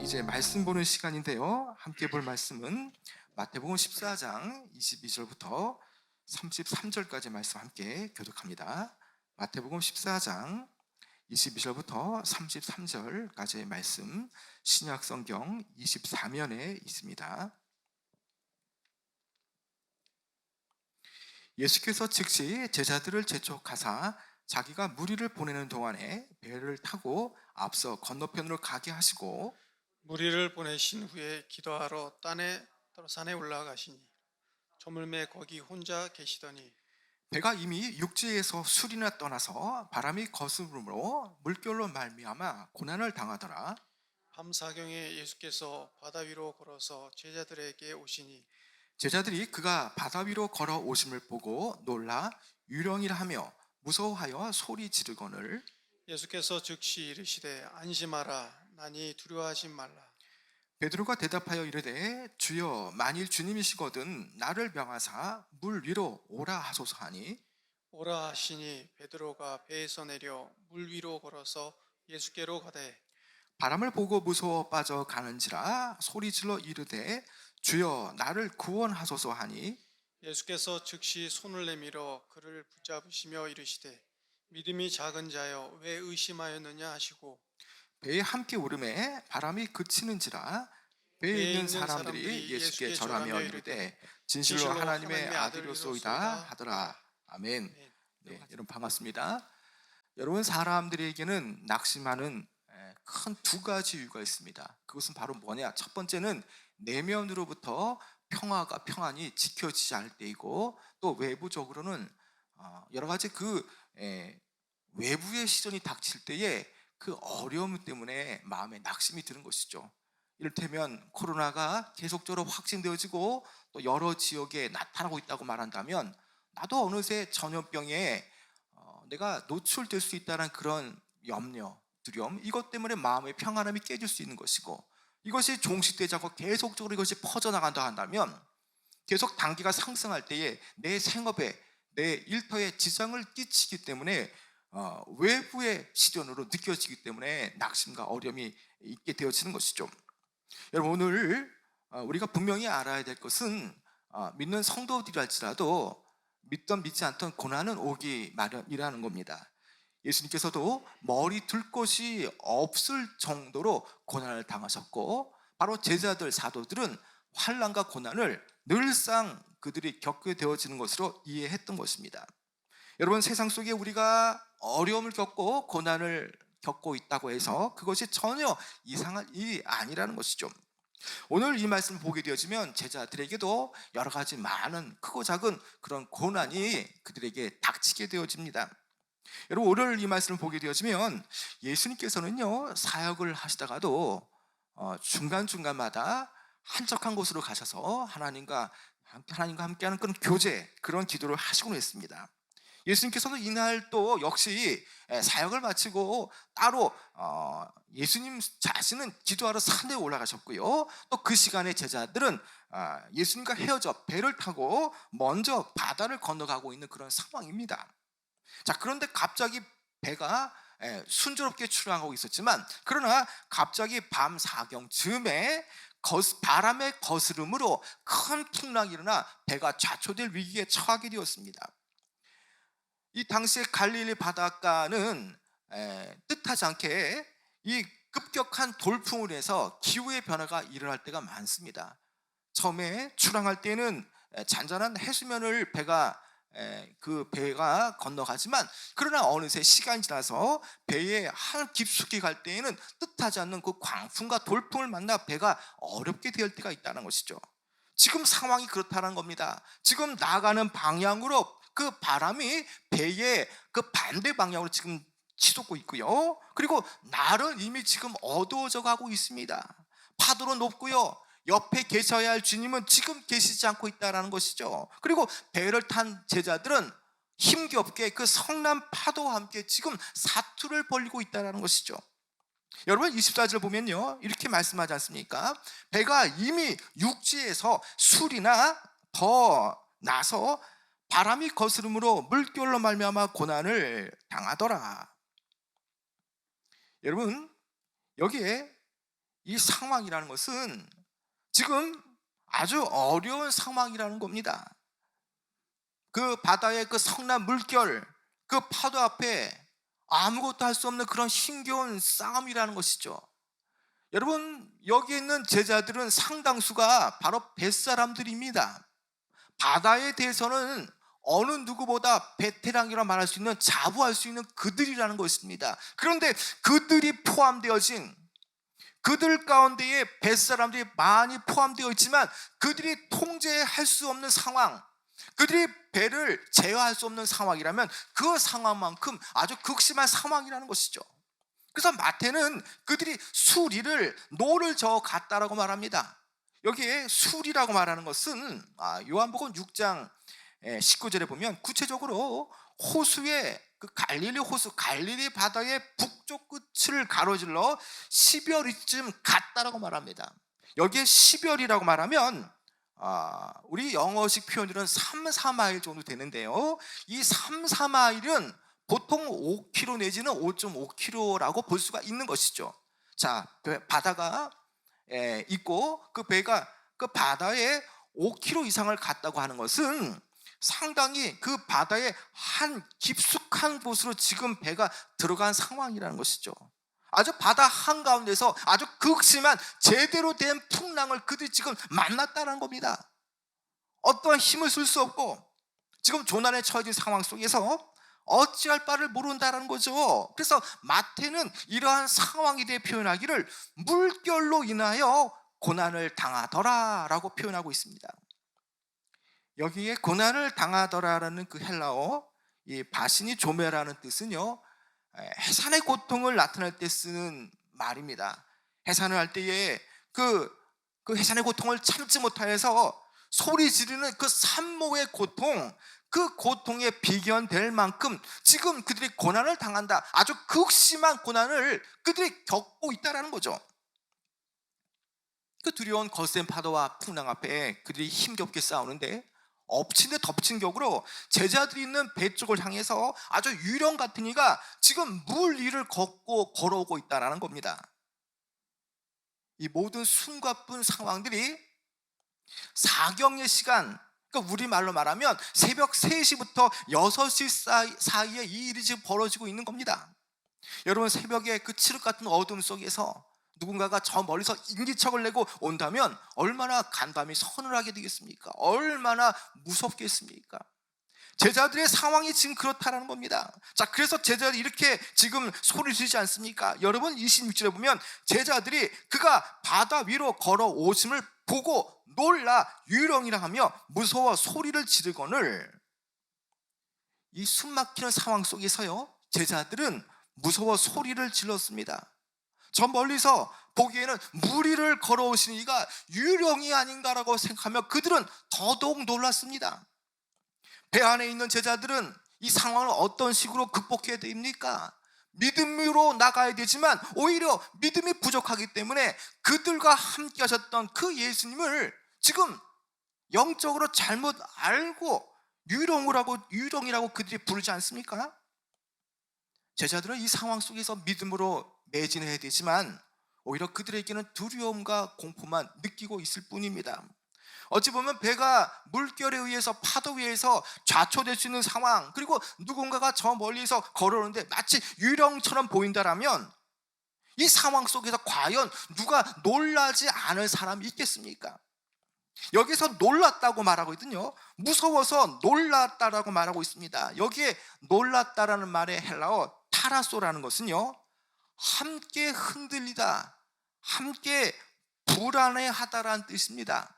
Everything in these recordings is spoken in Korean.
이제 말씀 보는 시간인데요. 함께 볼 말씀은 마태복음 14장 22절부터 33절까지 말씀 함께 교독합니다. 마태복음 14장 22절부터 33절까지의 말씀 신약 성경 24면에 있습니다. 예수께서 즉시 제자들을 재촉하사 자기가 무리를 보내는 동안에 배를 타고 앞서 건너편으로 가게 하시고 무리를 보내신 후에 기도하러 산에 올라가시니 저물매 거기 혼자 계시더니 배가 이미 육지에서 술이나 떠나서 바람이 거스름으로 물결로 말미암아 고난을 당하더라. 밤사경에 예수께서 바다 위로 걸어서 제자들에게 오시니 제자들이 그가 바다 위로 걸어 오심을 보고 놀라 유령이라 하며 무서워하여 소리 지르거늘 예수께서 즉시 이르시되 안심하라 나니 두려워하지 말라. 베드로가 대답하여 이르되 주여 만일 주님이시거든 나를 명하사 물 위로 오라 하소서 하니 오라 하시니 베드로가 배에서 내려 물 위로 걸어서 예수께로 가되 바람을 보고 무서워 빠져 가는지라 소리질러 이르되 주여 나를 구원하소서 하니 예수께서 즉시 손을 내밀어 그를 붙잡으시며 이르시되 믿음이 작은 자여 왜 의심하였느냐 하시고 배에 함께 오름에 바람이 그치는지라 배에 있는 사람들이 예수께 절하며 이르되 진실로 하나님의 아들이로소이다 하더라. 아멘. 네, 여러분 반갑습니다. 여러분 사람들에게는 낙심하는 큰 두 가지 이유가 있습니다. 그것은 바로 뭐냐? 첫 번째는 내면으로부터 평안이 지켜지지 않을 때이고 또 외부적으로는 여러 가지 외부의 시련이 닥칠 때에 그 어려움 때문에 마음에 낙심이 드는 것이죠. 이를테면 코로나가 계속적으로 확진되어지고 또 여러 지역에 나타나고 있다고 말한다면 나도 어느새 전염병에 내가 노출될 수 있다는 그런 염려, 두려움 이것 때문에 마음의 평안함이 깨질 수 있는 것이고 이것이 종식되지 않고 계속적으로 이것이 퍼져나간다 한다면 계속 단계가 상승할 때에 내 생업에 내 일터에 지장을 끼치기 때문에 외부의 시련으로 느껴지기 때문에 낙심과 어려움이 있게 되어지는 것이죠. 여러분 오늘 우리가 분명히 알아야 될 것은 믿는 성도들이랄지라도 믿던 믿지 않던 고난은 오기 마련이라는 겁니다. 예수님께서도 머리 둘 곳이 없을 정도로 고난을 당하셨고 바로 제자들 사도들은 환난과 고난을 늘상 그들이 겪게 되어지는 것으로 이해했던 것입니다. 여러분 세상 속에 우리가 어려움을 겪고 고난을 겪고 있다고 해서 그것이 전혀 이상한 일이 아니라는 것이죠. 오늘 이 말씀을 보게 되어지면 제자들에게도 여러 가지 많은 크고 작은 그런 고난이 그들에게 닥치게 되어집니다. 여러분 오늘 이 말씀을 보게 되어지면 예수님께서는요 사역을 하시다가도 중간중간마다 한적한 곳으로 가셔서 하나님과 함께하는 그런 교제 그런 기도를 하시곤 했습니다. 예수님께서도 이날 또 역시 사역을 마치고 따로 예수님 자신은 기도하러 산에 올라가셨고요. 또 그 시간에 제자들은 예수님과 헤어져 배를 타고 먼저 바다를 건너가고 있는 그런 상황입니다. 자, 그런데 갑자기 배가 순조롭게 출항하고 있었지만 그러나 갑자기 밤 사경쯤에 바람의 거스름으로 큰 풍랑이 일어나 배가 좌초될 위기에 처하게 되었습니다. 이 당시의 갈릴리 바닷가는 뜻하지 않게 이 급격한 돌풍을 해서 기후의 변화가 일어날 때가 많습니다. 처음에 출항할 때는 잔잔한 해수면을 그 배가 건너가지만 그러나 어느새 시간이 지나서 배에 한 깊숙이 갈 때에는 뜻하지 않는 그 광풍과 돌풍을 만나 배가 어렵게 될 때가 있다는 것이죠. 지금 상황이 그렇다는 겁니다. 지금 나가는 방향으로 그 바람이 배의 그 반대 방향으로 지금 치솟고 있고요. 그리고 날은 이미 지금 어두워져 가고 있습니다. 파도는 높고요. 옆에 계셔야 할 주님은 지금 계시지 않고 있다는 것이죠. 그리고 배를 탄 제자들은 힘겹게 그 성난 파도와 함께 지금 사투를 벌이고 있다는 것이죠. 여러분 24절 보면요 이렇게 말씀하지 않습니까? 배가 이미 육지에서 술이나 더 나서 바람이 거스름으로 물결로 말미암아 고난을 당하더라. 여러분 여기에 이 상황이라는 것은 지금 아주 어려운 상황이라는 겁니다. 그 바다의 그 성난 물결, 그 파도 앞에 아무것도 할 수 없는 그런 힘겨운 싸움이라는 것이죠. 여러분, 여기 있는 제자들은 상당수가 바로 뱃사람들입니다. 바다에 대해서는 어느 누구보다 베테랑이라 말할 수 있는, 자부할 수 있는 그들이라는 것입니다. 그런데 그들이 포함되어진, 그들 가운데에 뱃사람들이 많이 포함되어 있지만 그들이 통제할 수 없는 상황, 그들이 배를 제어할 수 없는 상황이라면 그 상황만큼 아주 극심한 상황이라는 것이죠. 그래서 마태는 그들이 수리를 노를 저어 갔다라고 말합니다. 여기에 수리라고 말하는 것은 요한복음 6장 19절에 보면 구체적으로 호수의 그 갈릴리 호수, 갈릴리 바다의 북쪽 끝을 가로질러 10여리쯤 갔다라고 말합니다. 여기에 10여리라고 말하면 우리 영어식 표현으로는 3, 4마일 정도 되는데요. 이 3, 4마일은 보통 5km 내지는 5.5km라고 볼 수가 있는 것이죠. 자, 바다가 있고 그 배가 그 바다에 5km 이상을 갔다고 하는 것은 상당히 그 바다의 한 깊숙한 곳으로 지금 배가 들어간 상황이라는 것이죠. 아주 바다 한가운데서 아주 극심한 제대로 된 풍랑을 그들이 지금 만났다는 겁니다. 어떠한 힘을 쓸 수 없고 지금 조난에 처해진 상황 속에서 어찌할 바를 모른다는 거죠. 그래서 마태는 이러한 상황에 대해 표현하기를 물결로 인하여 고난을 당하더라라고 표현하고 있습니다. 여기에 고난을 당하더라라는 그 헬라어 이 바시니 조메라는 뜻은요, 해산의 고통을 나타낼 때 쓰는 말입니다. 해산을 할 때에 그 해산의 고통을 참지 못하여서 소리 지르는 그 산모의 고통, 그 고통에 비견될 만큼 지금 그들이 고난을 당한다. 아주 극심한 고난을 그들이 겪고 있다는 거죠. 그 두려운 거센 파도와 풍랑 앞에 그들이 힘겹게 싸우는데 엎친 데 덮친 격으로 제자들이 있는 배 쪽을 향해서 아주 유령 같은 이가 지금 물 위를 걷고 걸어오고 있다는 겁니다. 이 모든 숨가쁜 상황들이 사경의 시간, 그러니까 우리말로 말하면 새벽 3시부터 6시 사이에 이 일이 지금 벌어지고 있는 겁니다. 여러분, 새벽에 그 칠흑 같은 어둠 속에서 누군가가 저 멀리서 인기척을 내고 온다면 얼마나 간담이 서늘하게 되겠습니까? 얼마나 무섭겠습니까? 제자들의 상황이 지금 그렇다는 겁니다. 자, 그래서 제자들이 이렇게 지금 소리 지르지 않습니까? 여러분, 26절에 보면 제자들이 그가 바다 위로 걸어오심을 보고 놀라 유령이라 하며 무서워 소리를 지르거늘. 이 숨막히는 상황 속에서요, 제자들은 무서워 소리를 질렀습니다. 저 멀리서 보기에는 물 위를 걸어오시는 이가 유령이 아닌가라고 생각하며 그들은 더더욱 놀랐습니다. 배 안에 있는 제자들은 이 상황을 어떤 식으로 극복해야 됩니까? 믿음으로 나가야 되지만 오히려 믿음이 부족하기 때문에 그들과 함께 하셨던 그 예수님을 지금 영적으로 잘못 알고 유령이라고 그들이 부르지 않습니까? 제자들은 이 상황 속에서 믿음으로 매진해야 되지만 오히려 그들에게는 두려움과 공포만 느끼고 있을 뿐입니다. 어찌 보면 배가 물결에 의해서 파도 위에서 좌초될 수 있는 상황, 그리고 누군가가 저 멀리서 걸어오는데 마치 유령처럼 보인다라면 이 상황 속에서 과연 누가 놀라지 않을 사람이 있겠습니까? 여기서 놀랐다고 말하고 있거든요. 무서워서 놀랐다라고 말하고 있습니다. 여기에 놀랐다라는 말의 헬라어 타라소라는 것은요, 함께 흔들리다, 함께 불안해하다라는 뜻입니다.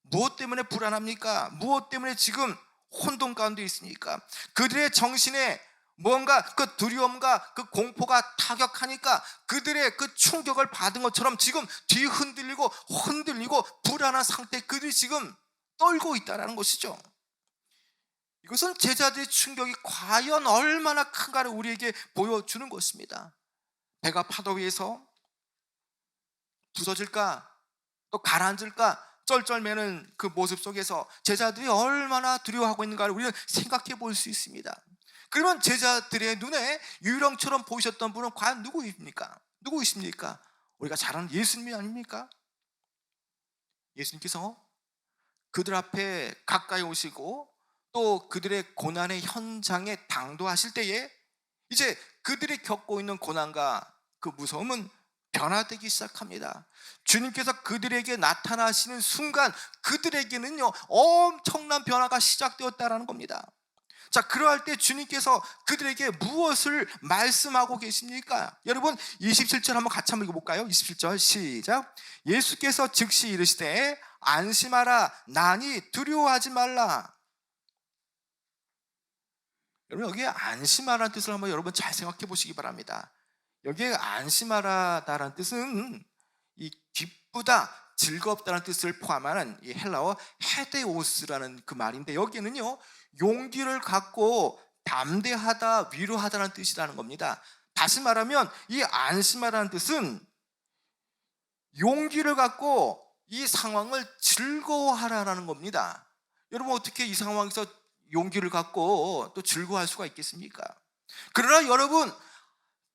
무엇 때문에 불안합니까? 무엇 때문에 지금 혼돈 가운데 있습니까? 그들의 정신에 뭔가 그 두려움과 그 공포가 타격하니까 그들의 그 충격을 받은 것처럼 지금 뒤흔들리고 흔들리고 불안한 상태에 그들이 지금 떨고 있다는 것이죠. 이것은 제자들의 충격이 과연 얼마나 큰가를 우리에게 보여주는 것입니다. 배가 파도 위에서 부서질까 또 가라앉을까 쩔쩔매는 그 모습 속에서 제자들이 얼마나 두려워하고 있는가를 우리는 생각해 볼 수 있습니다. 그러면 제자들의 눈에 유령처럼 보이셨던 분은 과연 누구입니까? 우리가 잘 아는 예수님이 아닙니까? 예수님께서 그들 앞에 가까이 오시고 또 그들의 고난의 현장에 당도하실 때에 이제 그들이 겪고 있는 고난과 그 무서움은 변화되기 시작합니다. 주님께서 그들에게 나타나시는 순간 그들에게는요 엄청난 변화가 시작되었다라는 겁니다. 자, 그러할 때 주님께서 그들에게 무엇을 말씀하고 계십니까? 여러분 27절 한번 같이 한번 읽어볼까요? 27절 시작. 예수께서 즉시 이르시되 안심하라, 나니 두려워하지 말라. 여러분 여기에 안심하라는 뜻을 한번 여러분 잘 생각해 보시기 바랍니다. 여기에 안심하라라는 뜻은 이 기쁘다, 즐겁다는 뜻을 포함하는 이 헬라어 헤데오스라는 그 말인데, 여기에는요 용기를 갖고 담대하다, 위로하다는 뜻이라는 겁니다. 다시 말하면 이 안심하라는 뜻은 용기를 갖고 이 상황을 즐거워하라는 겁니다. 여러분 어떻게 이 상황에서 용기를 갖고 또 즐거워할 수가 있겠습니까? 그러나 여러분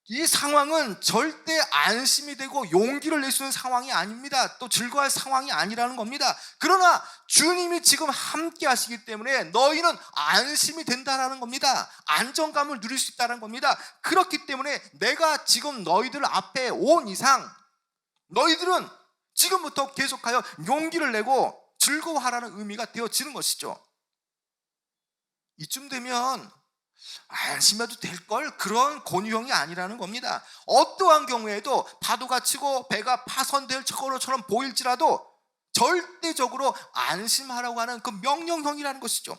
이 상황은 절대 안심이 되고 용기를 낼 수 있는 상황이 아닙니다. 또 즐거워할 상황이 아니라는 겁니다. 그러나 주님이 지금 함께 하시기 때문에 너희는 안심이 된다는 겁니다. 안정감을 누릴 수 있다는 겁니다. 그렇기 때문에 내가 지금 너희들 앞에 온 이상 너희들은 지금부터 계속하여 용기를 내고 즐거워하라는 의미가 되어지는 것이죠. 이쯤 되면 안심해도 될걸, 그런 권유형이 아니라는 겁니다. 어떠한 경우에도 파도가 치고 배가 파손될 것처럼 보일지라도 절대적으로 안심하라고 하는 그 명령형이라는 것이죠.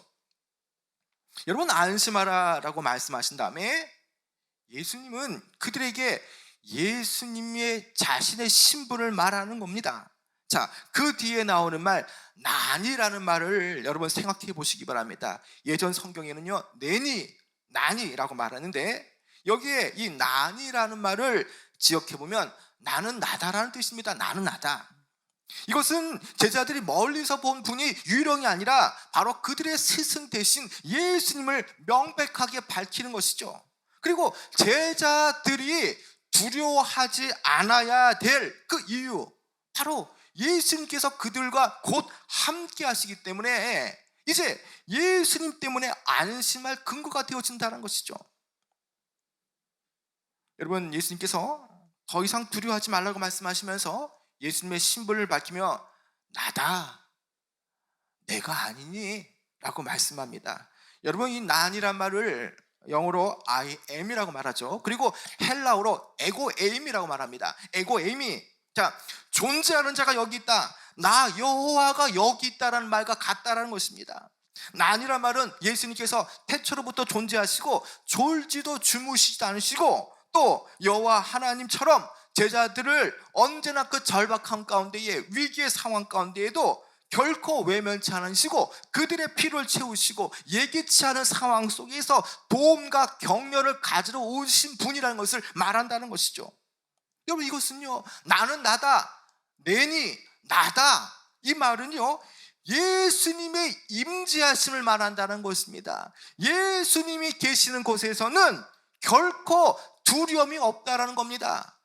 여러분 안심하라라고 말씀하신 다음에 예수님은 그들에게 예수님의 자신의 신분을 말하는 겁니다. 자, 그 뒤에 나오는 말 난이라는 말을 여러분 생각해 보시기 바랍니다. 예전 성경에는요 난이라고 말하는데 여기에 이 난이라는 말을 지역해 보면 나는 나다라는 뜻입니다. 나는 나다. 이것은 제자들이 멀리서 본 분이 유령이 아니라 바로 그들의 스승 대신 예수님을 명백하게 밝히는 것이죠. 그리고 제자들이 두려워하지 않아야 될 그 이유, 바로 예수님께서 그들과 곧 함께 하시기 때문에 이제 예수님 때문에 안심할 근거가 되어진다는 것이죠. 여러분 예수님께서 더 이상 두려워하지 말라고 말씀하시면서 예수님의 신분을 밝히며 나다, 내가 아니니? 라고 말씀합니다. 여러분 이 난이란 말을 영어로 I am이라고 말하죠. 그리고 헬라어로 에고 에임이라고 말합니다. 에고 에임이 자, 존재하는 자가 여기 있다, 나 여호와가 여기 있다라는 말과 같다라는 것입니다. 난이란 말은 예수님께서 태초로부터 존재하시고 졸지도 주무시지도 않으시고 또 여호와 하나님처럼 제자들을 언제나 그 절박함 가운데에 위기의 상황 가운데에도 결코 외면치 않으시고 그들의 필요를 채우시고 예기치 않은 상황 속에서 도움과 격려를 가지러 오신 분이라는 것을 말한다는 것이죠. 여러분 이것은요 나는 나다, 내니 나다, 이 말은요 예수님의 임재하심을 말한다는 것입니다. 예수님이 계시는 곳에서는 결코 두려움이 없다라는 겁니다.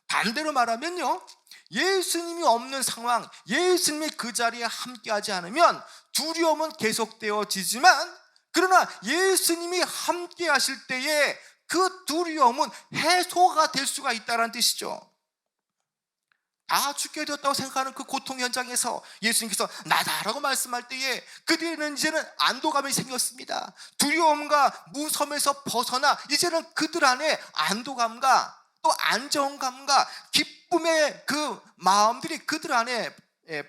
반대로 말하면요 예수님이 없는 상황, 예수님이 그 자리에 함께하지 않으면 두려움은 계속되어지지만 그러나 예수님이 함께 하실 때에 그 두려움은 해소가 될 수가 있다는 뜻이죠. 다 죽게 되었다고 생각하는 그 고통 현장에서 예수님께서 나다라고 말씀할 때에 그들은 이제는 안도감이 생겼습니다. 두려움과 무섬에서 벗어나 이제는 그들 안에 안도감과 또 안정감과 기쁨의 그 마음들이 그들 안에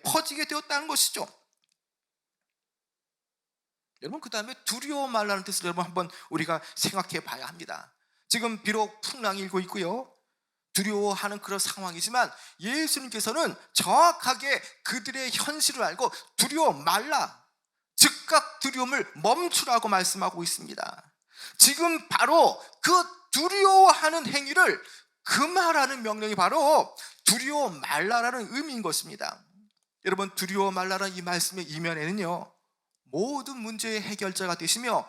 퍼지게 되었다는 것이죠. 여러분 그 다음에 두려워 말라는 뜻을 여러분 한번 우리가 생각해 봐야 합니다. 지금 비록 풍랑이 일고 있고요 두려워하는 그런 상황이지만 예수님께서는 정확하게 그들의 현실을 알고 두려워 말라, 즉각 두려움을 멈추라고 말씀하고 있습니다. 지금 바로 그 두려워하는 행위를 금하라는 명령이 바로 두려워 말라라는 의미인 것입니다. 여러분 두려워 말라라는 이 말씀의 이면에는요 모든 문제의 해결자가 되시며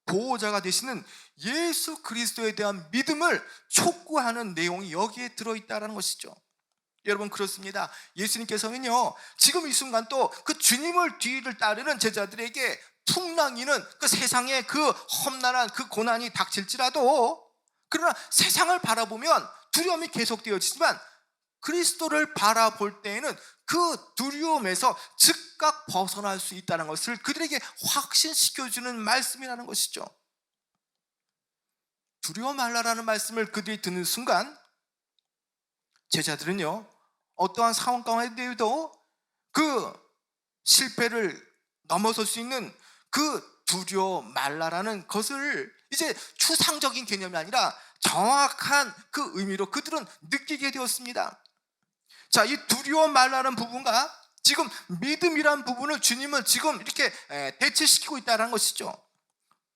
보호자가 되시는 예수 그리스도에 대한 믿음을 촉구하는 내용이 여기에 들어있다는 것이죠. 여러분, 그렇습니다. 예수님께서는요, 지금 이 순간 또 그 주님을 뒤를 따르는 제자들에게 풍랑이는 그 세상의 그 험난한 그 고난이 닥칠지라도, 그러나 세상을 바라보면 두려움이 계속되어지지만 그리스도를 바라볼 때에는 그 두려움에서 즉각 벗어날 수 있다는 것을 그들에게 확신시켜주는 말씀이라는 것이죠. 두려워 말라라는 말씀을 그들이 듣는 순간 제자들은요, 어떠한 상황 가운데에도 그 실패를 넘어설 수 있는 그 두려워 말라라는 것을 이제 추상적인 개념이 아니라 정확한 그 의미로 그들은 느끼게 되었습니다. 자, 이 두려워 말라는 부분과 지금 믿음이라는 부분을 주님은 지금 이렇게 대치시키고 있다는 것이죠.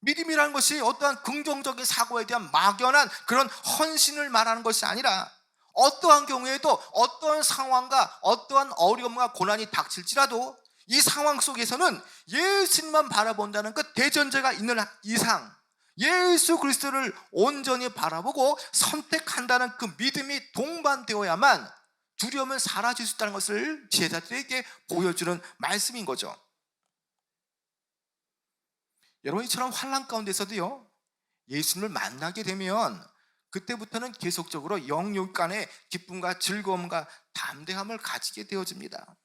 믿음이라는 것이 어떠한 긍정적인 사고에 대한 막연한 그런 헌신을 말하는 것이 아니라 어떠한 경우에도 어떠한 상황과 어떠한 어려움과 고난이 닥칠지라도 이 상황 속에서는 예수님만 바라본다는 그 대전제가 있는 이상 예수 그리스도를 온전히 바라보고 선택한다는 그 믿음이 동반되어야만 두려움은 사라질 수 있다는 것을 제자들에게 보여주는 말씀인 거죠. 여러분, 이처럼 환난 가운데서도요, 예수님을 만나게 되면 그때부터는 계속적으로 영육 간의 기쁨과 즐거움과 담대함을 가지게 되어집니다.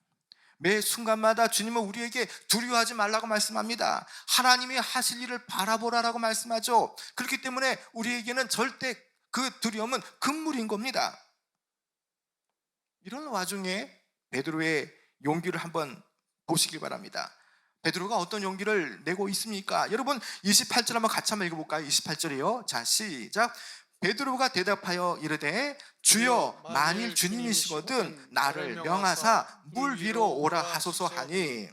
매 순간마다 주님은 우리에게 두려워하지 말라고 말씀합니다. 하나님이 하실 일을 바라보라라고 말씀하죠. 그렇기 때문에 우리에게는 절대 그 두려움은 금물인 겁니다. 이런 와중에 베드로의 용기를 한번 보시기 바랍니다. 베드로가 어떤 용기를 내고 있습니까? 여러분, 28절 한번 같이 한번 읽어볼까요? 28절이요. 자, 시작. 베드로가 대답하여 이르되 주여, 만일 주님이시거든 나를 명하사 물 위로 오라 하소서 하니.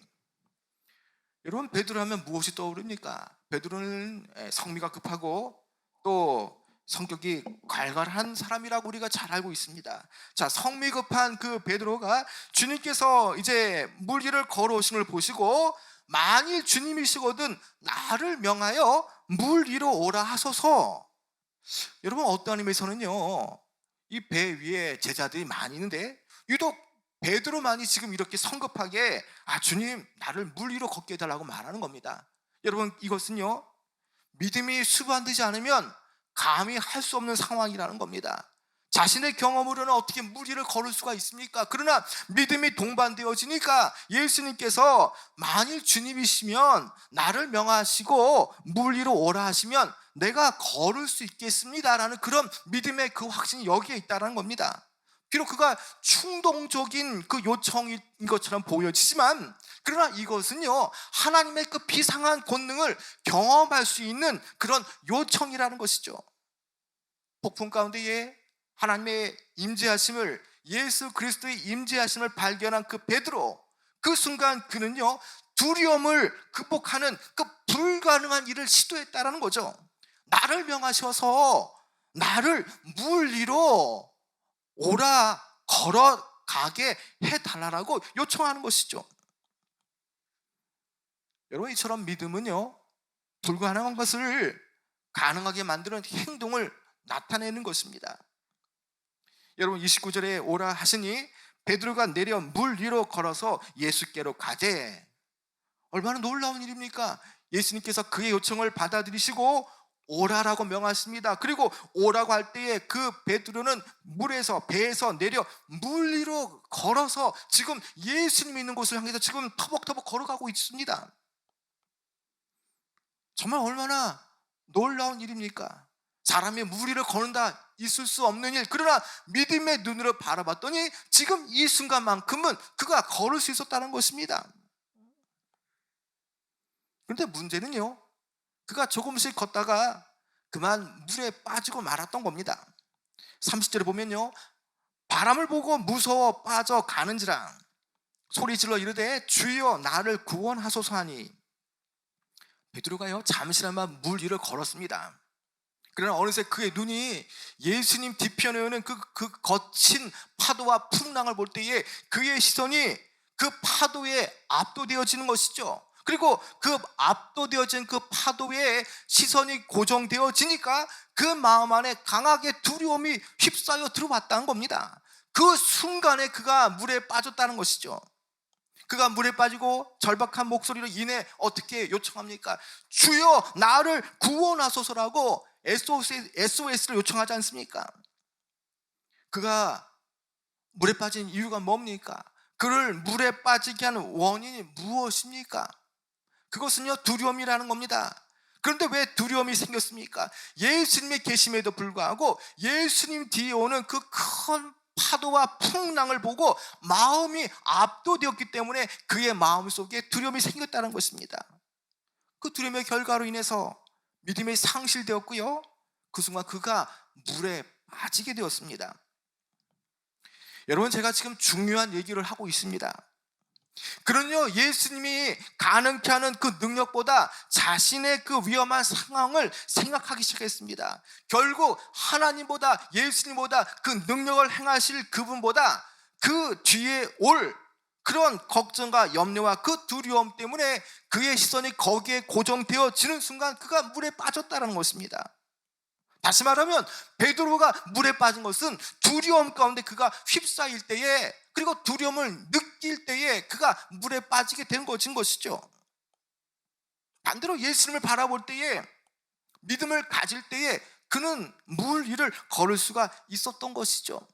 여러분, 베드로 하면 무엇이 떠오릅니까? 베드로는 성미가 급하고 또 성격이 괄괄한 사람이라고 우리가 잘 알고 있습니다. 자, 성미 급한 그 베드로가 주님께서 이제 물 위를 걸어오심을 보시고 만일 주님이시거든 나를 명하여 물 위로 오라 하소서. 여러분, 어떠한 의미에서는요, 이 배 위에 제자들이 많이 있는데 유독 베드로만이 지금 이렇게 성급하게 주님 나를 물 위로 걷게 해달라고 말하는 겁니다. 여러분, 이것은요, 믿음이 수반되지 않으면 감히 할 수 없는 상황이라는 겁니다. 자신의 경험으로는 어떻게 물 위를 걸을 수가 있습니까? 그러나 믿음이 동반되어지니까 예수님께서 만일 주님이시면 나를 명하시고 물 위로 오라 하시면 내가 걸을 수 있겠습니다라는 그런 믿음의 그 확신이 여기에 있다는 겁니다. 비록 그가 충동적인 그 요청인 것처럼 보여지지만 그러나 이것은요, 하나님의 그 비상한 권능을 경험할 수 있는 그런 요청이라는 것이죠. 폭풍 가운데에 하나님의 임재하심을, 예수 그리스도의 임재하심을 발견한 그 베드로, 그 순간 그는요, 두려움을 극복하는 그 불가능한 일을 시도했다라는 거죠. 나를 명하셔서 나를 물 위로 오라, 걸어가게 해달라고 요청하는 것이죠. 여러분, 이처럼 믿음은요, 불가능한 것을 가능하게 만드는 행동을 나타내는 것입니다. 여러분, 29절에 오라 하시니 베드로가 내려 물 위로 걸어서 예수께로 가되. 얼마나 놀라운 일입니까? 예수님께서 그의 요청을 받아들이시고 오라라고 명하십니다. 그리고 오라고 할 때에 그 베드로는 물에서, 배에서 내려 물 위로 걸어서 지금 예수님이 있는 곳을 향해서 지금 터벅터벅 걸어가고 있습니다. 정말 얼마나 놀라운 일입니까? 사람이 물 위를 걷는다, 있을 수 없는 일. 그러나 믿음의 눈으로 바라봤더니 지금 이 순간만큼은 그가 걸을 수 있었다는 것입니다. 그런데 문제는요, 그가 조금씩 걷다가 그만 물에 빠지고 말았던 겁니다. 30절에 보면요, 바람을 보고 무서워 빠져 가는지라 소리질러 이르되 주여 나를 구원하소서 하니. 베드로가요, 잠시나마 물 위를 걸었습니다. 그러나 어느새 그의 눈이 예수님 뒤편에 오는 그 거친 파도와 풍랑을 볼 때에 그의 시선이 그 파도에 압도되어지는 것이죠. 그리고 그 압도되어진 그 파도에 시선이 고정되어지니까 그 마음 안에 강하게 두려움이 휩싸여 들어왔다는 겁니다. 그 순간에 그가 물에 빠졌다는 것이죠. 그가 물에 빠지고 절박한 목소리로 인해 어떻게 요청합니까? 주여 나를 구원하소서라고 SOS를 요청하지 않습니까? 그가 물에 빠진 이유가 뭡니까? 그를 물에 빠지게 하는 원인이 무엇입니까? 그것은요, 두려움이라는 겁니다. 그런데 왜 두려움이 생겼습니까? 예수님의 계심에도 불구하고 예수님 뒤에 오는 그 큰 파도와 풍랑을 보고 마음이 압도되었기 때문에 그의 마음속에 두려움이 생겼다는 것입니다. 그 두려움의 결과로 인해서 믿음이 상실되었고요, 그 순간 그가 물에 빠지게 되었습니다. 여러분, 제가 지금 중요한 얘기를 하고 있습니다. 그런요, 예수님이 가능케 하는 그 능력보다 자신의 그 위험한 상황을 생각하기 시작했습니다. 결국 하나님보다, 예수님보다 그 능력을 행하실 그분보다 그 뒤에 올 그런 걱정과 염려와 그 두려움 때문에 그의 시선이 거기에 고정되어지는 순간 그가 물에 빠졌다는 것입니다. 다시 말하면 베드로가 물에 빠진 것은 두려움 가운데 그가 휩싸일 때에, 그리고 두려움을 느낄 때에 그가 물에 빠지게 된 것이죠. 반대로 예수님을 바라볼 때에, 믿음을 가질 때에 그는 물 위를 걸을 수가 있었던 것이죠.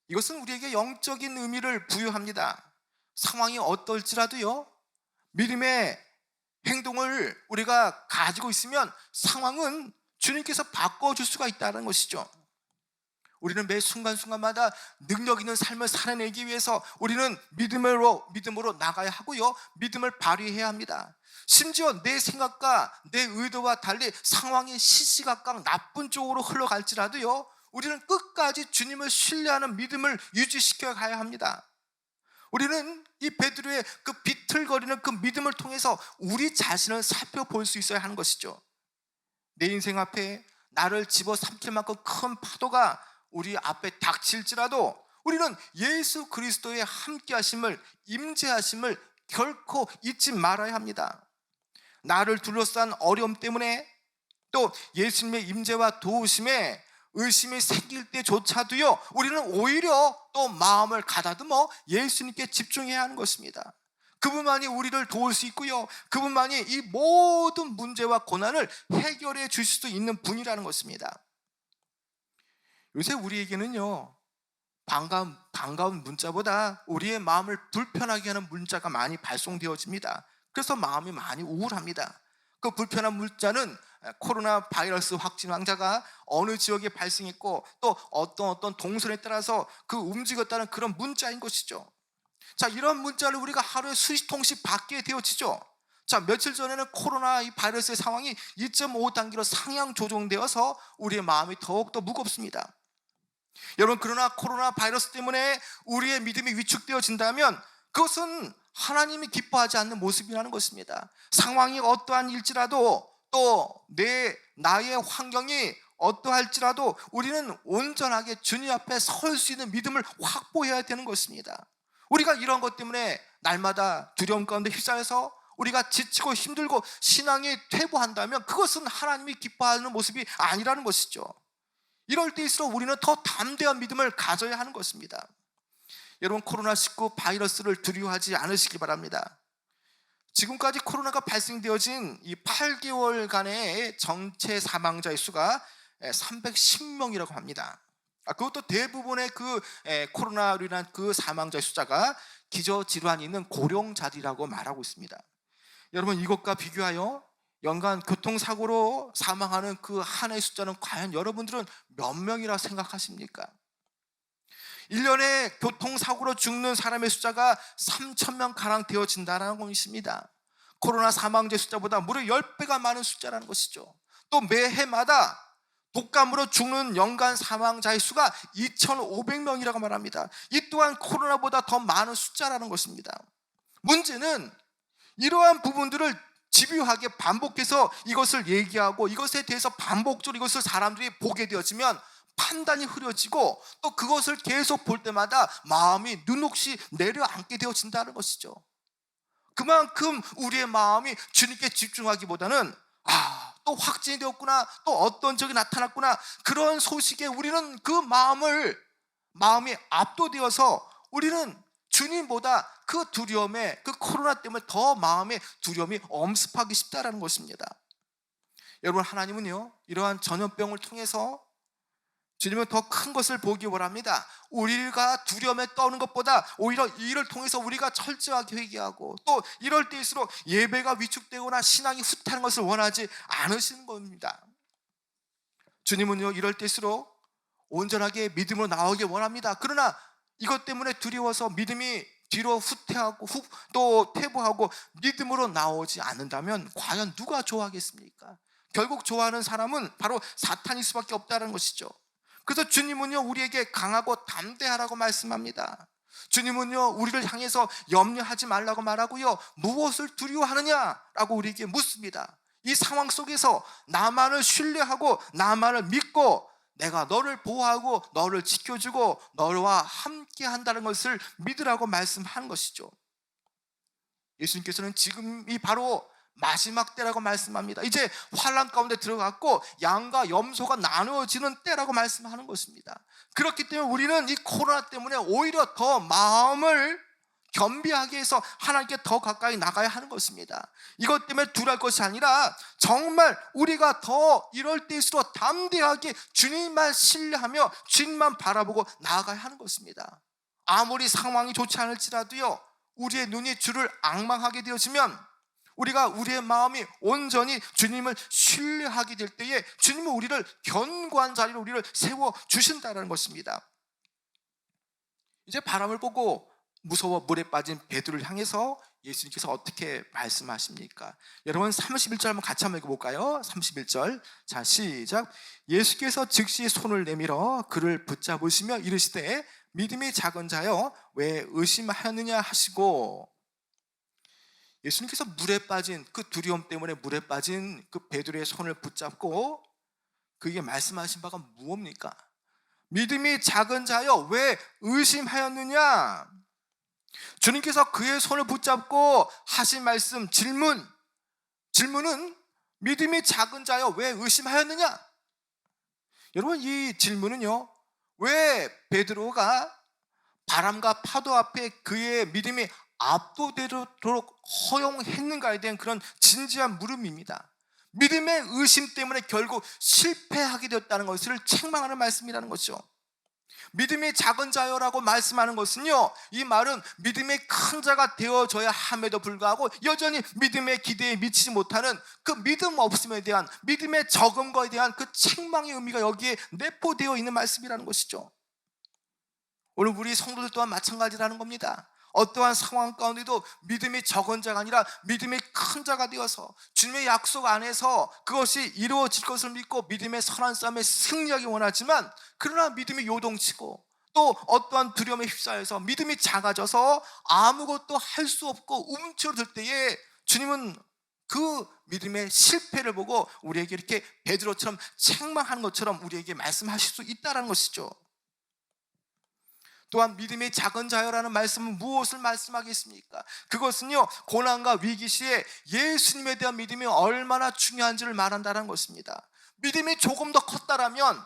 이것은 우리에게 영적인 의미를 부여합니다. 상황이 어떨지라도요, 믿음의 행동을 우리가 가지고 있으면 상황은 주님께서 바꿔줄 수가 있다는 것이죠. 우리는 매 순간순간마다 능력 있는 삶을 살아내기 위해서 우리는 믿음으로 나가야 하고요, 믿음을 발휘해야 합니다. 심지어 내 생각과 내 의도와 달리 상황이 시시각각 나쁜 쪽으로 흘러갈지라도요, 우리는 끝까지 주님을 신뢰하는 믿음을 유지시켜 가야 합니다. 우리는 이 베드로의 그 비틀거리는 그 믿음을 통해서 우리 자신을 살펴볼 수 있어야 하는 것이죠. 내 인생 앞에 나를 집어삼킬 만큼 큰 파도가 우리 앞에 닥칠지라도 우리는 예수 그리스도의 함께하심을, 임재하심을 결코 잊지 말아야 합니다. 나를 둘러싼 어려움 때문에, 또 예수님의 임재와 도우심에 의심이 생길 때조차도요, 우리는 오히려 또 마음을 가다듬어 예수님께 집중해야 하는 것입니다. 그분만이 우리를 도울 수 있고요, 그분만이 이 모든 문제와 고난을 해결해 주실 수 있는 분이라는 것입니다. 요새 우리에게는요, 반가운 문자보다 우리의 마음을 불편하게 하는 문자가 많이 발송되어집니다. 그래서 마음이 많이 우울합니다. 그 불편한 문자는 코로나 바이러스 확진 환자가 어느 지역에 발생했고 또 어떤 동선에 따라서 그 움직였다는 그런 문자인 것이죠. 자, 이런 문자를 우리가 하루에 수십 통씩 받게 되어지죠. 자, 며칠 전에는 코로나 이 바이러스의 상황이 2.5단계로 상향 조정되어서 우리의 마음이 더욱더 무겁습니다. 여러분, 그러나 코로나 바이러스 때문에 우리의 믿음이 위축되어진다면 그것은 하나님이 기뻐하지 않는 모습이라는 것입니다. 상황이 어떠한 일지라도, 또 나의 환경이 어떠할지라도 우리는 온전하게 주님 앞에 설 수 있는 믿음을 확보해야 되는 것입니다. 우리가 이런 것 때문에 날마다 두려움 가운데 휩싸여서 우리가 지치고 힘들고 신앙이 퇴보한다면 그것은 하나님이 기뻐하는 모습이 아니라는 것이죠. 이럴 때일수록 우리는 더 담대한 믿음을 가져야 하는 것입니다. 여러분, 코로나19 바이러스를 두려워하지 않으시기 바랍니다. 지금까지 코로나가 발생되어진 이 8개월간의 전체 사망자의 수가 310명이라고 합니다. 그것도 대부분의 그 코로나로 인한 그 사망자의 숫자가 기저질환이 있는 고령자들이라고 말하고 있습니다. 여러분, 이것과 비교하여 연간 교통사고로 사망하는 그 한 해의 숫자는 과연 여러분들은 몇 명이라 생각하십니까? 1년에 교통사고로 죽는 사람의 숫자가 3,000명 가량 되어진다는 것입니다. 코로나 사망자 숫자보다 무려 10배가 많은 숫자라는 것이죠. 또 매해마다 독감으로 죽는 연간 사망자의 수가 2,500명이라고 말합니다. 이 또한 코로나보다 더 많은 숫자라는 것입니다. 문제는 이러한 부분들을 집요하게 반복해서 이것을 얘기하고 이것에 대해서 반복적으로 이것을 사람들이 보게 되어지면 판단이 흐려지고 또 그것을 계속 볼 때마다 마음이 눈옥시 내려앉게 되어진다는 것이죠. 그만큼 우리의 마음이 주님께 집중하기보다는 또 확진이 되었구나, 또 어떤 적이 나타났구나, 그런 소식에 우리는 그 마음이 압도되어서 우리는 주님보다 그 두려움에, 그 코로나 때문에 더 마음의 두려움이 엄습하기 쉽다라는 것입니다. 여러분, 하나님은요, 이러한 전염병을 통해서 주님은 더 큰 것을 보기 원합니다. 우리가 두려움에 떠는 것보다 오히려 이를 통해서 우리가 철저하게 회개하고, 또 이럴 때일수록 예배가 위축되거나 신앙이 후퇴하는 것을 원하지 않으시는 겁니다. 주님은요, 이럴 때일수록 온전하게 믿음으로 나오길 원합니다. 그러나 이것 때문에 두려워서 믿음이 뒤로 후퇴하고 또 퇴보하고 믿음으로 나오지 않는다면 과연 누가 좋아하겠습니까? 결국 좋아하는 사람은 바로 사탄일 수밖에 없다는 것이죠. 그래서 주님은요, 우리에게 강하고 담대하라고 말씀합니다. 주님은요, 우리를 향해서 염려하지 말라고 말하고요, 무엇을 두려워하느냐라고 우리에게 묻습니다. 이 상황 속에서 나만을 신뢰하고 나만을 믿고 내가 너를 보호하고 너를 지켜주고 너와 함께 한다는 것을 믿으라고 말씀한 것이죠. 예수님께서는 지금이 바로 마지막 때라고 말씀합니다. 이제 환난 가운데 들어갔고 양과 염소가 나누어지는 때라고 말씀하는 것입니다. 그렇기 때문에 우리는 이 코로나 때문에 오히려 더 마음을 겸비하게 해서 하나님께 더 가까이 나가야 하는 것입니다. 이것 때문에 두려울 것이 아니라 정말 우리가 더 이럴 때일수록 담대하게 주님만 신뢰하며 주님만 바라보고 나아가야 하는 것입니다. 아무리 상황이 좋지 않을지라도요, 우리의 눈이 주를 앙망하게 되어지면, 우리가 우리의 마음이 온전히 주님을 신뢰하게 될 때에 주님은 우리를 견고한 자리로 우리를 세워주신다는 것입니다. 이제 바람을 보고 무서워 물에 빠진 베드로를 향해서 예수님께서 어떻게 말씀하십니까? 여러분, 31절 한번 같이 한번 읽어볼까요? 31절, 자, 시작. 예수께서 즉시 손을 내밀어 그를 붙잡으시며 이르시되 믿음이 작은 자여 왜 의심하였느냐 하시고, 예수님께서 물에 빠진 그 두려움 때문에 물에 빠진 그 베드로의 손을 붙잡고 그에게 말씀하신 바가 무엇입니까? 믿음이 작은 자여 왜 의심하였느냐? 주님께서 그의 손을 붙잡고 하신 말씀, 질문은 믿음이 작은 자여 왜 의심하였느냐? 여러분, 이 질문은요, 왜 베드로가 바람과 파도 앞에 그의 믿음이 압도되도록 허용했는가에 대한 그런 진지한 물음입니다. 믿음의 의심 때문에 결국 실패하게 되었다는 것을 책망하는 말씀이라는 것이죠. 믿음이 작은 자여라고 말씀하는 것은요, 이 말은 믿음이 큰 자가 되어져야 함에도 불구하고 여전히 믿음의 기대에 미치지 못하는 그 믿음 없음에 대한, 믿음의 적은 것에 대한 그 책망의 의미가 여기에 내포되어 있는 말씀이라는 것이죠. 오늘 우리 성도들 또한 마찬가지라는 겁니다. 어떠한 상황 가운데도 믿음이 적은 자가 아니라 믿음이 큰 자가 되어서 주님의 약속 안에서 그것이 이루어질 것을 믿고 믿음의 선한 싸움에 승리하기 원하지만, 그러나 믿음이 요동치고 또 어떠한 두려움에 휩싸여서 믿음이 작아져서 아무것도 할 수 없고 움츠러들 때에 주님은 그 믿음의 실패를 보고 우리에게 이렇게 베드로처럼 책망하는 것처럼 우리에게 말씀하실 수 있다는 것이죠. 또한 믿음이 작은 자여라는 말씀은 무엇을 말씀하겠습니까? 그것은요, 고난과 위기 시에 예수님에 대한 믿음이 얼마나 중요한지를 말한다는 것입니다. 믿음이 조금 더 컸다라면,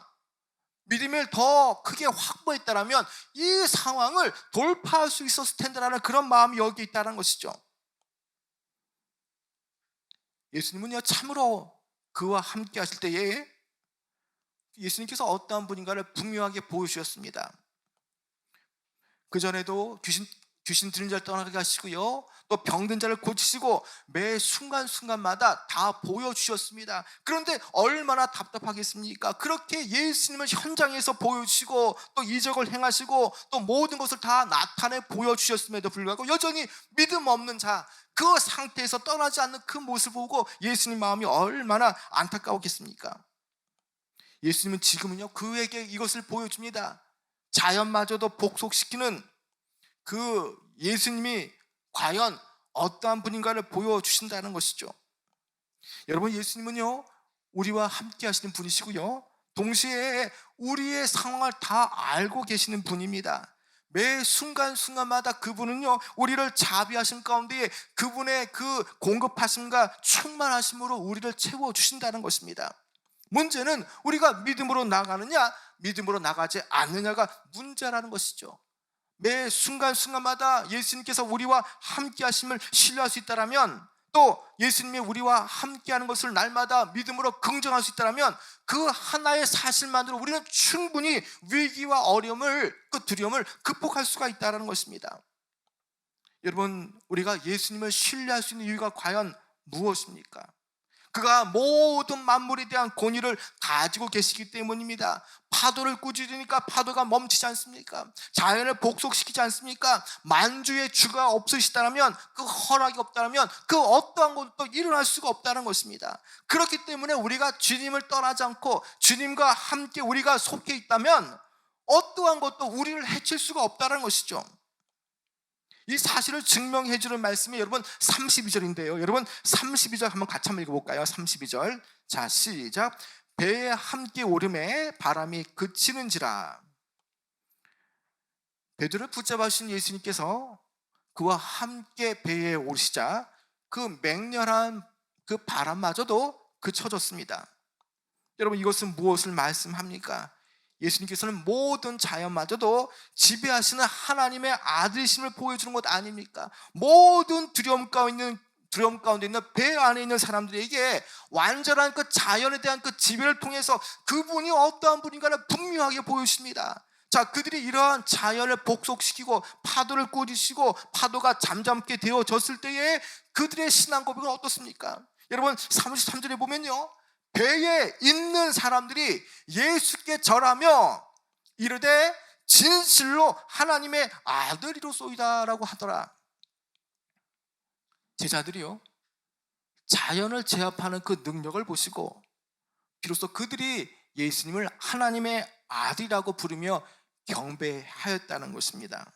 믿음을 더 크게 확보했다라면 이 상황을 돌파할 수 있었을 텐데라는 그런 마음이 여기 있다는 것이죠. 예수님은요, 참으로 그와 함께 하실 때에 예수님께서 어떠한 분인가를 분명하게 보여주셨습니다. 그전에도 귀신 들린 자를 떠나게 하시고요, 또 병든 자를 고치시고 매 순간순간마다 다 보여주셨습니다. 그런데 얼마나 답답하겠습니까? 그렇게 예수님을 현장에서 보여주시고 또 이적을 행하시고 또 모든 것을 다 나타내 보여주셨음에도 불구하고 여전히 믿음 없는 자, 그 상태에서 떠나지 않는 그 모습을 보고 예수님 마음이 얼마나 안타까웠겠습니까? 예수님은 지금은요, 그에게 이것을 보여줍니다. 자연마저도 복속시키는 그 예수님이 과연 어떠한 분인가를 보여주신다는 것이죠. 여러분, 예수님은요, 우리와 함께 하시는 분이시고요, 동시에 우리의 상황을 다 알고 계시는 분입니다. 매 순간순간마다 그분은요, 우리를 자비하심 가운데 그분의 그 공급하심과 충만하심으로 우리를 채워주신다는 것입니다. 문제는 우리가 믿음으로 나가느냐 믿음으로 나가지 않느냐가 문제라는 것이죠. 매 순간순간마다 예수님께서 우리와 함께 하심을 신뢰할 수 있다면, 또 예수님이 우리와 함께하는 것을 날마다 믿음으로 긍정할 수 있다면, 그 하나의 사실만으로 우리는 충분히 위기와 어려움을, 그 두려움을 극복할 수가 있다는 것입니다. 여러분, 우리가 예수님을 신뢰할 수 있는 이유가 과연 무엇입니까? 그가 모든 만물에 대한 권위를 가지고 계시기 때문입니다. 파도를 꾸짖으니까 파도가 멈추지 않습니까? 자연을 복속시키지 않습니까? 만주의 주가 없으시다면, 그 허락이 없다면 그 어떠한 것도 일어날 수가 없다는 것입니다. 그렇기 때문에 우리가 주님을 떠나지 않고 주님과 함께 우리가 속해 있다면 어떠한 것도 우리를 해칠 수가 없다는 것이죠. 이 사실을 증명해 주는 말씀이 여러분 32절인데요. 여러분 32절 한번 같이 한번 읽어볼까요? 32절. 자, 시작. 배에 함께 오름에 바람이 그치는지라. 베드로를 붙잡아 주신 예수님께서 그와 함께 배에 오르시자 그 맹렬한 그 바람마저도 그쳐졌습니다. 여러분, 이것은 무엇을 말씀합니까? 예수님께서는 모든 자연마저도 지배하시는 하나님의 아들이심을 보여주는 것 아닙니까? 모든 두려움 가운데 있는 배 안에 있는 사람들에게 완전한 그 자연에 대한 그 지배를 통해서 그분이 어떠한 분인가를 분명하게 보여주십니다. 자, 그들이 이러한 자연을 복속시키고 파도를 꾸짖으시고 파도가 잠잠게 되어졌을 때에 그들의 신앙 고백은 어떻습니까? 여러분 33절에 보면요, 배에 있는 사람들이 예수께 절하며 이르되 진실로 하나님의 아들이로소이다라고 하더라. 제자들이요, 자연을 제압하는 그 능력을 보시고 비로소 그들이 예수님을 하나님의 아들이라고 부르며 경배하였다는 것입니다.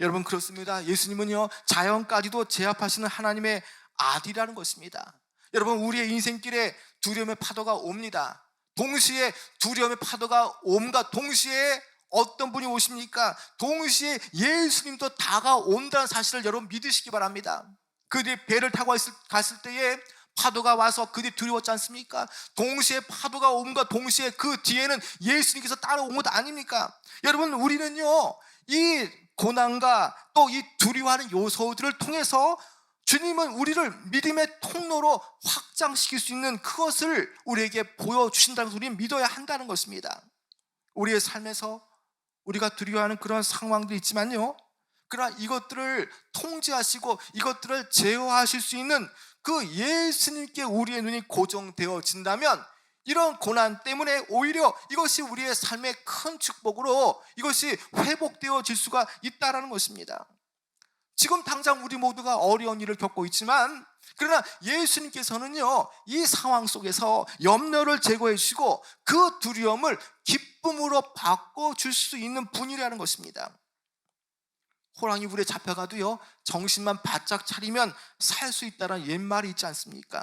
여러분, 그렇습니다. 예수님은요, 자연까지도 제압하시는 하나님의 아들이라는 것입니다. 여러분, 우리의 인생길에 두려움의 파도가 옵니다. 동시에 두려움의 파도가 옴과 동시에 어떤 분이 오십니까? 동시에 예수님도 다가온다는 사실을 여러분 믿으시기 바랍니다. 그들이 배를 타고 갔을 때에 파도가 와서 그들이 두려웠지 않습니까? 동시에 파도가 옴과 동시에 그 뒤에는 예수님께서 따라온 것 아닙니까? 여러분, 우리는요, 이 고난과 또 이 두려워하는 요소들을 통해서 주님은 우리를 믿음의 통로로 확장시킬 수 있는 그것을 우리에게 보여주신다는 것을 우리는 믿어야 한다는 것입니다. 우리의 삶에서 우리가 두려워하는 그런 상황도 있지만요, 그러나 이것들을 통제하시고 이것들을 제어하실 수 있는 그 예수님께 우리의 눈이 고정되어진다면 이런 고난 때문에 오히려 이것이 우리의 삶의 큰 축복으로 이것이 회복되어질 수가 있다는 것입니다. 지금 당장 우리 모두가 어려운 일을 겪고 있지만, 그러나 예수님께서는요, 이 상황 속에서 염려를 제거해 주시고 그 두려움을 기쁨으로 바꿔줄 수 있는 분이라는 것입니다. 호랑이 불에 잡혀가도요, 정신만 바짝 차리면 살 수 있다는 옛말이 있지 않습니까?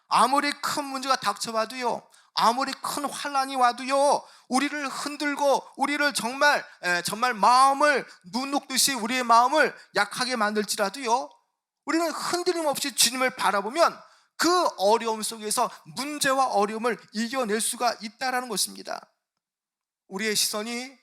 아무리 큰 문제가 닥쳐와도요, 아무리 큰 환난이 와도요, 우리를 흔들고 우리를 정말 마음을 눈 녹듯이 우리의 마음을 약하게 만들지라도요, 우리는 흔들림 없이 주님을 바라보면 그 어려움 속에서 문제와 어려움을 이겨낼 수가 있다는 것입니다. 우리의 시선이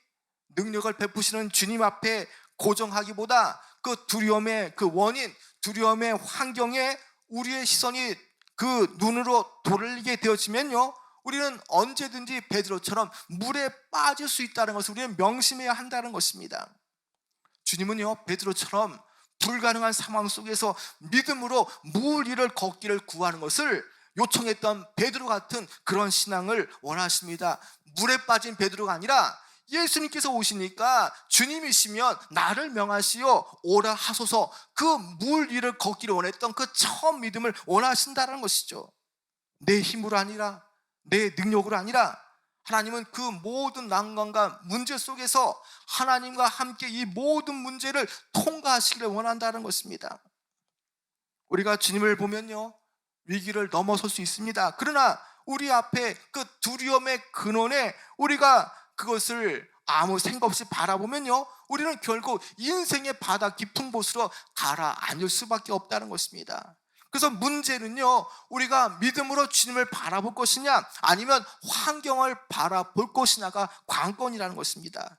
능력을 베푸시는 주님 앞에 고정하기보다 그 두려움의 그 원인, 두려움의 환경에 우리의 시선이 그 눈으로 돌리게 되어지면요, 우리는 언제든지 베드로처럼 물에 빠질 수 있다는 것을 우리는 명심해야 한다는 것입니다. 주님은요, 베드로처럼 불가능한 상황 속에서 믿음으로 물 위를 걷기를 구하는 것을 요청했던 베드로 같은 그런 신앙을 원하십니다. 물에 빠진 베드로가 아니라 예수님께서 오시니까 주님이시면 나를 명하시어 오라 하소서, 그 물 위를 걷기를 원했던 그 처음 믿음을 원하신다는 것이죠. 내 힘으로 아니라 내 능력으로 아니라 하나님은 그 모든 난관과 문제 속에서 하나님과 함께 이 모든 문제를 통과하시기를 원한다는 것입니다. 우리가 주님을 보면요, 위기를 넘어설 수 있습니다. 그러나 우리 앞에 그 두려움의 근원에 우리가 그것을 아무 생각 없이 바라보면요, 우리는 결국 인생의 바다 깊은 곳으로 가라앉을 수밖에 없다는 것입니다. 그래서 문제는요, 우리가 믿음으로 주님을 바라볼 것이냐 아니면 환경을 바라볼 것이냐가 관건이라는 것입니다.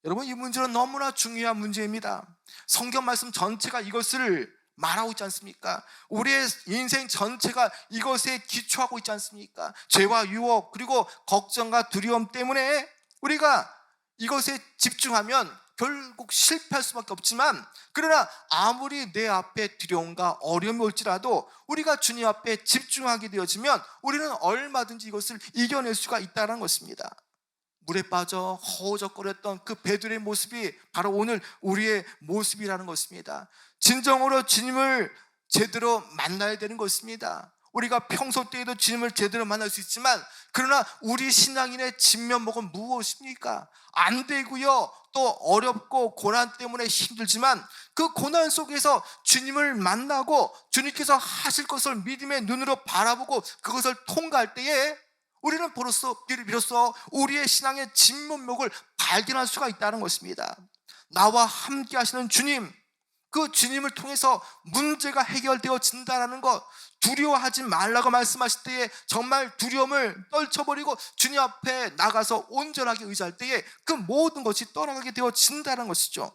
여러분, 이 문제는 너무나 중요한 문제입니다. 성경 말씀 전체가 이것을 말하고 있지 않습니까? 우리의 인생 전체가 이것에 기초하고 있지 않습니까? 죄와 유혹 그리고 걱정과 두려움 때문에 우리가 이것에 집중하면 결국 실패할 수밖에 없지만, 그러나 아무리 내 앞에 두려움과 어려움이 올지라도 우리가 주님 앞에 집중하게 되어지면 우리는 얼마든지 이것을 이겨낼 수가 있다는 것입니다. 물에 빠져 허우적거렸던 그 베드로의 모습이 바로 오늘 우리의 모습이라는 것입니다. 진정으로 주님을 제대로 만나야 되는 것입니다. 우리가 평소 때에도 주님을 제대로 만날 수 있지만, 그러나 우리 신앙인의 진면목은 무엇입니까? 안 되고요, 또 어렵고 고난 때문에 힘들지만 그 고난 속에서 주님을 만나고 주님께서 하실 것을 믿음의 눈으로 바라보고 그것을 통과할 때에 우리는 비로소 우리의 신앙의 진면목을 발견할 수가 있다는 것입니다. 나와 함께 하시는 주님, 그 주님을 통해서 문제가 해결되어진다는 것, 두려워하지 말라고 말씀하실 때에 정말 두려움을 떨쳐버리고 주님 앞에 나가서 온전하게 의지할 때에 그 모든 것이 떠나가게 되어진다는 것이죠.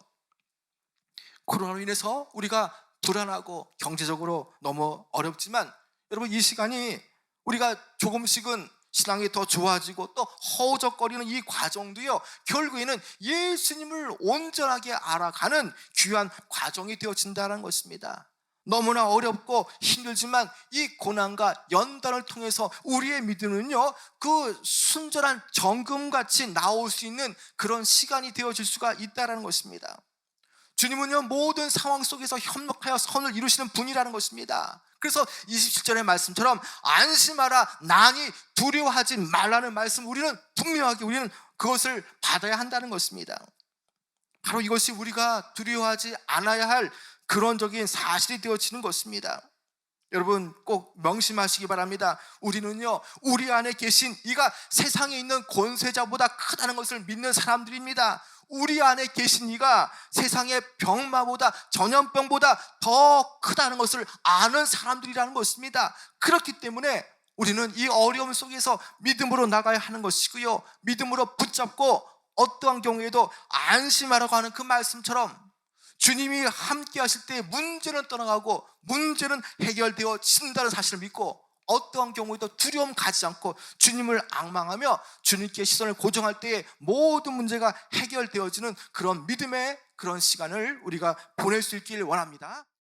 코로나로 인해서 우리가 불안하고 경제적으로 너무 어렵지만, 여러분, 이 시간이 우리가 조금씩은 신앙이 더 좋아지고 또 허우적거리는 이 과정도요, 결국에는 예수님을 온전하게 알아가는 귀한 과정이 되어진다는 것입니다. 너무나 어렵고 힘들지만 이 고난과 연단을 통해서 우리의 믿음은요, 그 순전한 정금같이 나올 수 있는 그런 시간이 되어질 수가 있다는 것입니다. 주님은요, 모든 상황 속에서 협력하여 선을 이루시는 분이라는 것입니다. 그래서 27절의 말씀처럼 안심하라, 나니 두려워하지 말라는 말씀, 우리는 분명하게 우리는 그것을 받아야 한다는 것입니다. 바로 이것이 우리가 두려워하지 않아야 할 근원적인 사실이 되어지는 것입니다. 여러분, 꼭 명심하시기 바랍니다. 우리는요, 우리 안에 계신 이가 세상에 있는 권세자보다 크다는 것을 믿는 사람들입니다. 우리 안에 계신 이가 세상의 병마보다, 전염병보다 더 크다는 것을 아는 사람들이라는 것입니다. 그렇기 때문에 우리는 이 어려움 속에서 믿음으로 나가야 하는 것이고요, 믿음으로 붙잡고 어떠한 경우에도 안심하라고 하는 그 말씀처럼 주님이 함께 하실 때 문제는 떠나가고 문제는 해결되어진다는 사실을 믿고, 어떠한 경우에도 두려움 가지지 않고 주님을 앙망하며 주님께 시선을 고정할 때에 모든 문제가 해결되어지는 그런 믿음의 그런 시간을 우리가 보낼 수 있길 원합니다.